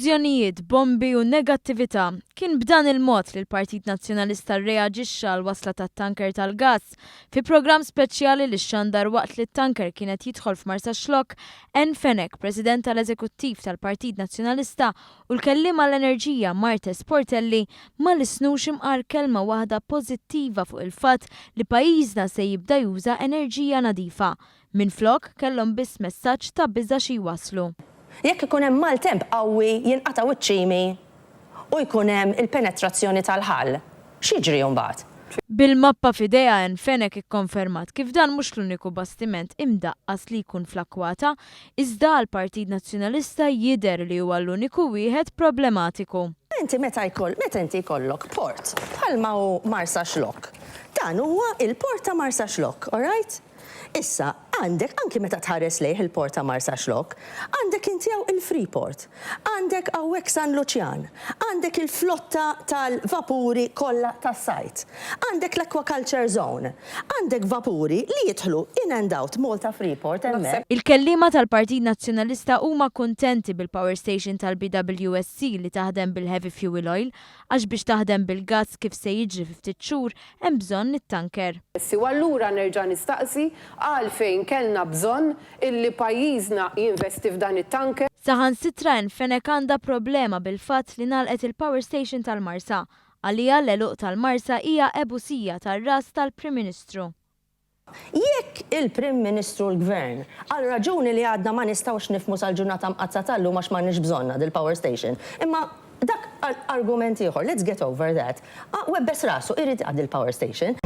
Esplużjonijiet, bombi u negattività. Kien b'dan il-mod li l-Partit Nazzjonalista rreaġixxa għal wasla tat-tanker tal-gass. Fi programm speċjali li xandar waqt li t-tanker kienet jidħol f'Marsa Xlokk, Fenek, President tal-Eżekuttiv tal-Partit Nazzjonalista u l-kellim għall-Enerġija Marta Sportelli ma lisnux imqar kelma waħda pożittiva fuq il-fatt li pajjiżna se jibda juża enerġija nadifa. Minflok kellhom biss messaġġ ta' biża' xi waslu. Jekk ikun hemm maltemp qawwi jinqataw iċ-ċimi u jkun hemm il-penetrazzjoni tal-ħall, x'jiġri mbagħad? Bil-mappa f'idejha Fenek ikkonfermat kif dan mhux l-uniku bastiment imdaqqas li jkun fl-akkwata, iżda l-Partit Nazzjonalista jidher li huwa l-uniku wieħed problematiku. Meta inti jkollok port bħalma hu Marsa Xlokk. Dan huwa il-port ta' Marsa Xlokk, all right? Issa, għandek, anki meta tħares lejh il-port ta' Marsa Xlokk, għandek inti il-Freeport, għandek għawek San Luċjan, għandek il-flotta tal-vapuri kollha tas-sajt, għandek l-Aquaculture Zone, għandek vapuri li jidħlu in and out Malta Freeport hemmhekk. Il-kellima tal-Partit Nazzjonalista huma kuntenti bil-power station tal-BWSC li taħdem bil-heavy fuel oil, għax biex taħdem bil-gas kif se jiġri fi ftit xhur hemm bżonn it-tanker. U allura nerġa' nistaqsi għalfejn kellna bżonn illi pajjiżna jinvesti f'dan it-tanker. Saħansitra Fenek għandha problema bil-fatt li nagħlqet il-power station tal-Marsa għalija l-eluq tal-Marsa hija ebusija tar-ras tal-Prim Ministru. Jekk il-Prim Ministru l-Gvern għal raġuni li għadna ma nistgħux nifhmu sal-ġurnata mqazzatallu għax m'għandniex bżonna dil-power station, imma dak argument ieħor, let's get over that. Webbes rasu irid għad il-power station.